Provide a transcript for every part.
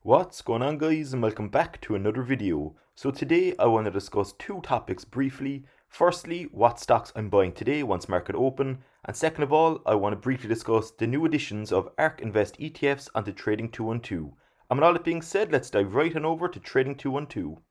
What's going on, guys, and welcome back to another video. So today I want to discuss two topics briefly. Firstly, what stocks I'm buying today once market open, and second of all, I want to briefly discuss the new additions of ARK Invest ETFs onto Trading212. And with all that being said, let's dive right on over to Trading212.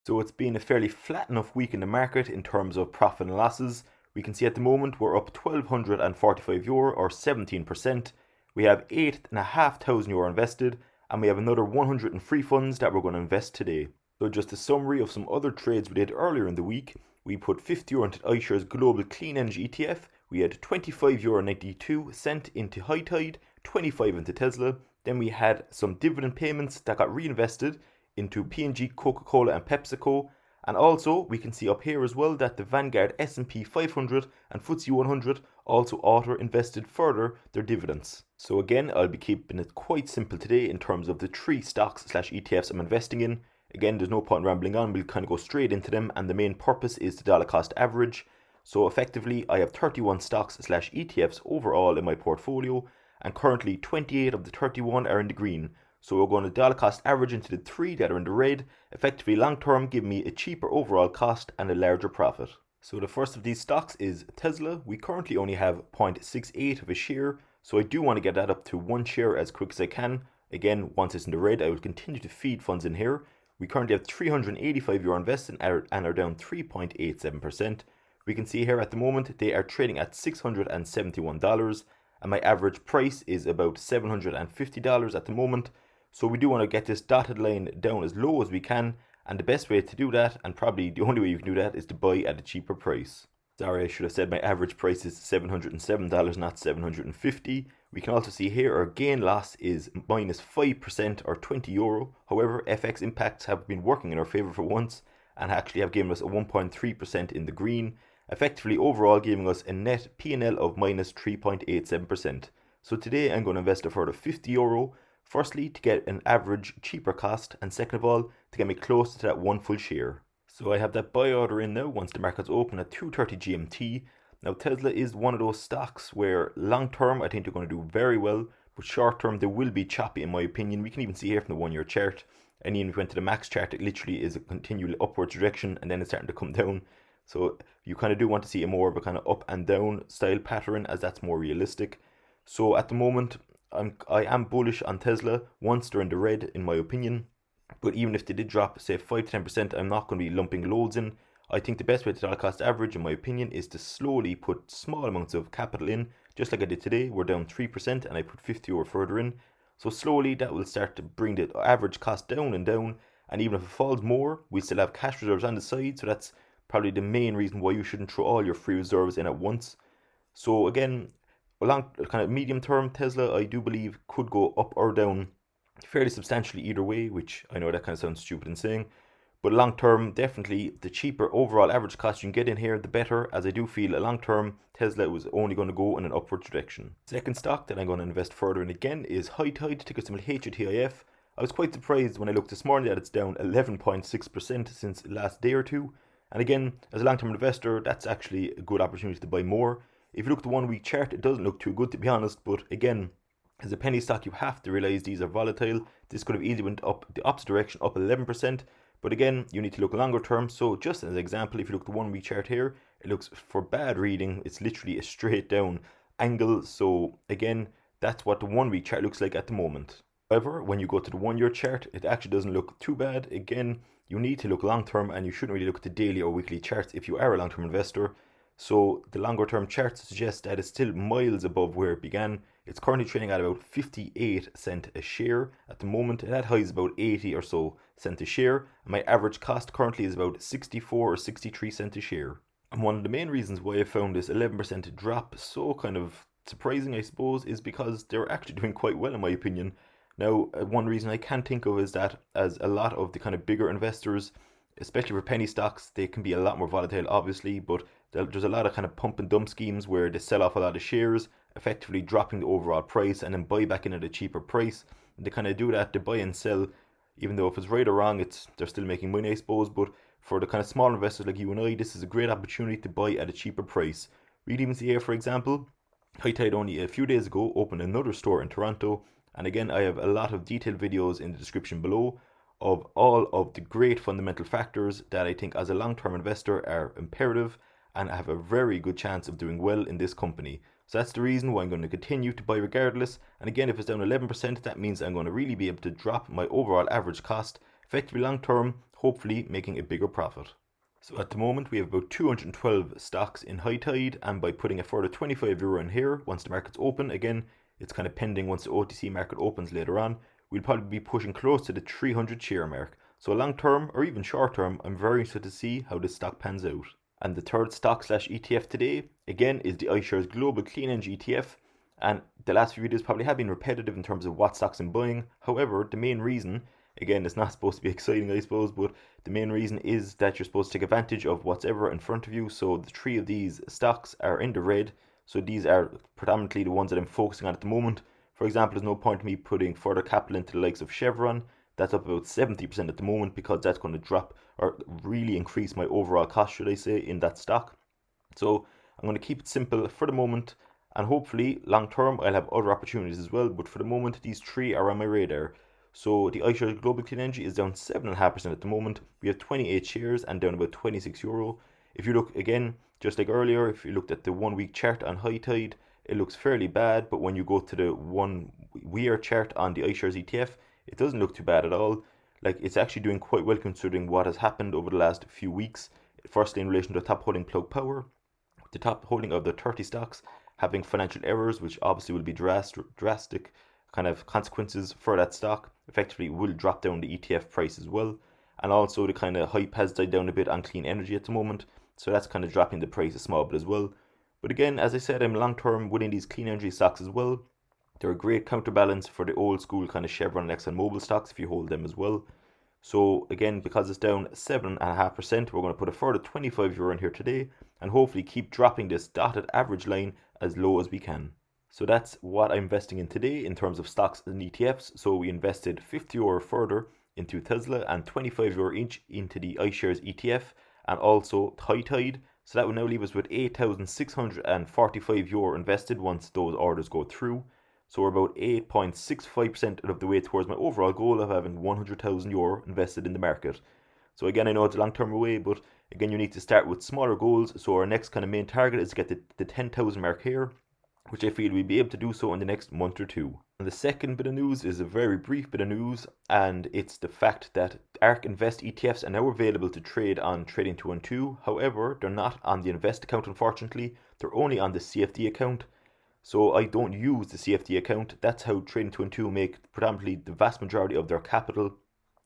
So it's been a fairly flat enough week in the market in terms of profit and losses. We can see at the moment we're up €1,245 or 17%. We have €8,500 invested, and we have another 100 in free funds that we're going to invest today. So just a summary of some other trades we did earlier in the week. We put €50 into iShares Global Clean Energy ETF. We had €25.92 into HighTide, 25 into Tesla. Then we had some dividend payments that got reinvested into P&G, Coca-Cola and PepsiCo. And also we can see up here as well that the Vanguard S&P 500 and FTSE 100 also auto-invested further their dividends. So again, I'll be keeping it quite simple today in terms of the three stocks/ETFs I'm investing in. Again, there's no point rambling on, we'll kind of go straight into them, and the main purpose is the dollar cost average. So effectively I have 31 stocks/ETFs overall in my portfolio, and currently 28 of the 31 are in the green. So we're going to dollar cost average into the three that are in the red, effectively long term giving me a cheaper overall cost and a larger profit. So the first of these stocks is Tesla. We currently only have 0.68 of a share, so I do want to get that up to 1 share as quick as I can. Again, once it's in the red, I will continue to feed funds in here. We currently have €385 invested and are down 3.87%. We can see here at the moment they are trading at $671, and my average price is about $750 at the moment. So we do want to get this dotted line down as low as we can, and the best way to do that, and probably the only way you can do that, is to buy at a cheaper price. Sorry, I should have said my average price is $707, not $750. We can also see here our gain loss is minus 5% or €20. However, FX impacts have been working in our favour for once and actually have given us a 1.3% in the green, effectively overall giving us a net P&L of minus 3.87%. So today I'm going to invest a further €50. Firstly, to get an average cheaper cost, and second of all, to get me closer to that 1 full share. So I have that buy order in now once the market's open at 2:30 GMT. Now Tesla is one of those stocks where long term I think they're going to do very well, but short term they will be choppy in my opinion. We can even see here from the 1 year chart, and even if we went to the max chart, it literally is a continual upwards direction and then it's starting to come down. So you kind of do want to see a more of a kind of up and down style pattern, as that's more realistic. So at the moment I am bullish on Tesla once they're in the red in my opinion, but even if they did drop say 5 to 10%, I'm not going to be lumping loads in. I think the best way to dollar cost average in my opinion is to slowly put small amounts of capital in, just like I did today. We're down 3% and I put 50 or further in, so slowly that will start to bring the average cost down and down, and even if it falls more we still have cash reserves on the side, so that's probably the main reason why you shouldn't throw all your free reserves in at once. So again, along kind of medium term, Tesla I do believe could go up or down fairly substantially either way, which I know that kind of sounds stupid in saying, but long term definitely the cheaper overall average cost you can get in here the better, as I do feel a long term Tesla was only going to go in an upward direction. Second stock that I'm going to invest further in again is HighTide, ticker symbol HITIF. I was quite surprised when I looked this morning that it's down 11.6% since the last day or two, and again, as a long term investor that's actually a good opportunity to buy more. If you look at the 1 week chart, it doesn't look too good to be honest, but again, as a penny stock you have to realize these are volatile. This could have easily went up the opposite direction, up 11%, but again you need to look longer term. So just as an example, if you look at the 1 week chart here, it looks, for bad reading, it's literally a straight down angle. So again, that's what the 1 week chart looks like at the moment. However, when you go to the 1 year chart, it actually doesn't look too bad. Again, you need to look long term, and you shouldn't really look at the daily or weekly charts if you are a long term investor. So the longer term charts suggest that it's still miles above where it began. It's currently trading at about 58 cents a share at the moment, and that high is about 80 or so cents a share, and my average cost currently is about 64 or 63 cents a share. And one of the main reasons why I found this 11% drop so kind of surprising, I suppose, is because they're actually doing quite well in my opinion. Now, one reason I can think of is that as a lot of the kind of bigger investors, especially for penny stocks, they can be a lot more volatile obviously, but there's a lot of kind of pump and dump schemes where they sell off a lot of shares, effectively dropping the overall price, and then buy back in at a cheaper price. And they kind of do that, they buy and sell, even though if it's right or wrong, they're still making money I suppose. But for the kind of small investors like you and I, this is a great opportunity to buy at a cheaper price. We can even see here, for example, HighTide only a few days ago opened another store in Toronto, and again I have a lot of detailed videos in the description below of all of the great fundamental factors that I think as a long-term investor are imperative and have a very good chance of doing well in this company. So that's the reason why I'm going to continue to buy regardless. And again, if it's down 11%, that means I'm going to really be able to drop my overall average cost, effectively long term, hopefully making a bigger profit. So at the moment we have about 212 stocks in HighTide, and by putting a further €25 in here, once the market's open, again, it's kind of pending once the OTC market opens later on, we'll probably be pushing close to the 300 share mark. So long term or even short term, I'm very interested to see how this stock pans out. And the third stock slash ETF today, again, is the iShares Global Clean Energy ETF. And the last few videos probably have been repetitive in terms of what stocks I'm buying. However, the main reason, again, it's not supposed to be exciting, I suppose, but the main reason is that you're supposed to take advantage of what's ever in front of you. So the three of these stocks are in the red. So these are predominantly the ones that I'm focusing on at the moment. For example, there's no point in me putting further capital into the likes of Chevron. That's up about 70% at the moment, because that's going to drop or really increase my overall cost, should I say, in that stock. So I'm going to keep it simple for the moment, and hopefully long term I'll have other opportunities as well, but for the moment these three are on my radar. So the iShares Global Clean Energy is down 7.5% at the moment. We have 28 shares and down about €26. If you look again, just like earlier, if you looked at the 1 week chart on HighTide, it looks fairly bad, but when you go to the 1 year chart on the iShares ETF, it doesn't look too bad at all. Like, it's actually doing quite well considering what has happened over the last few weeks. Firstly, in relation to the top holding Plug Power, the top holding of the 30 stocks having financial errors, which obviously will be drastic kind of consequences for that stock, effectively will drop down the ETF price as well. And also the kind of hype has died down a bit on clean energy at the moment, so that's kind of dropping the price a small bit as well. But again, as I said, I'm long term winning these clean energy stocks as well. They're a great counterbalance for the old school kind of Chevron and ExxonMobil stocks if you hold them as well. So again, because it's down 7.5%, we're going to put a further €25 in here today, and hopefully keep dropping this dotted average line as low as we can. So that's what I'm investing in today in terms of stocks and ETFs. So we invested €50 further into Tesla and €25 each into the iShares ETF and also HighTide. So that will now leave us with €8,645 invested once those orders go through. So we're about 8.65% of the way towards my overall goal of having €100,000 invested in the market. So again, I know it's a long-term away, but again, you need to start with smaller goals. So our next kind of main target is to get the 10,000 mark here, which I feel we'll be able to do so in the next month or two. And the second bit of news is a very brief bit of news, and it's the fact that ARK Invest ETFs are now available to trade on Trading212. However, they're not on the Invest account, unfortunately. They're only on the CFD account. So I don't use the CFD account. That's how Trading212 make predominantly the vast majority of their capital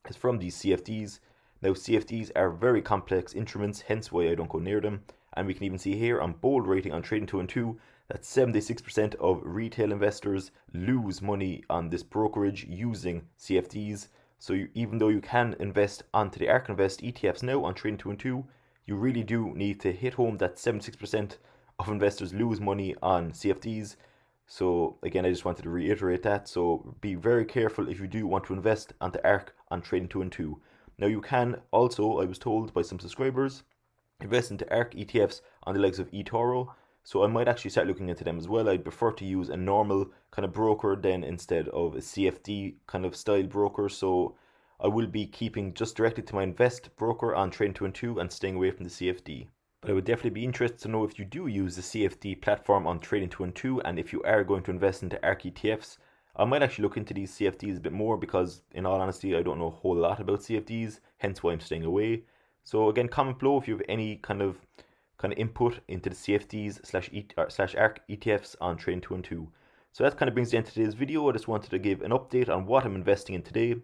is from these CFDs. Now CFDs are very complex instruments, hence why I don't go near them. And we can even see here on bold rating on Trading212 that 76% of retail investors lose money on this brokerage using CFDs. So even though you can invest onto the ARK Invest ETFs now on Trading212, you really do need to hit home that 76% of investors lose money on CFDs. So again, I just wanted to reiterate that. So be very careful if you do want to invest onto ARK on Trading212. Now you can also, I was told by some subscribers, invest into ARK ETFs on the likes of eToro. So I might actually start looking into them as well. I'd prefer to use a normal kind of broker then instead of a CFD kind of style broker. So I will be keeping just directly to my invest broker on Trading212 and staying away from the CFD. But I would definitely be interested to know if you do use the CFD platform on Trading212 and if you are going to invest into ARK ETFs. I might actually look into these CFDs a bit more because in all honesty I don't know a whole lot about CFDs, hence why I'm staying away. So again, comment below if you have any kind of input into the CFDs slash ARK ETFs on Trading212. So that kind of brings the end to today's video. I just wanted to give an update on what I'm investing in today,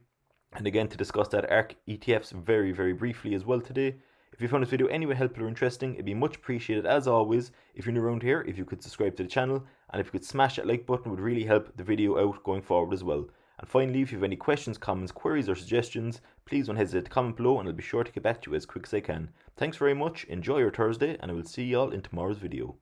and again to discuss that ARK ETFs very, very briefly as well today. If you found this video anyway helpful or interesting, it'd be much appreciated as always if you're new around here, if you could subscribe to the channel, and if you could smash that like button, would really help the video out going forward as well. And finally, if you have any questions, comments, queries or suggestions, please don't hesitate to comment below and I'll be sure to get back to you as quick as I can. Thanks very much, enjoy your Thursday, and I will see you all in tomorrow's video.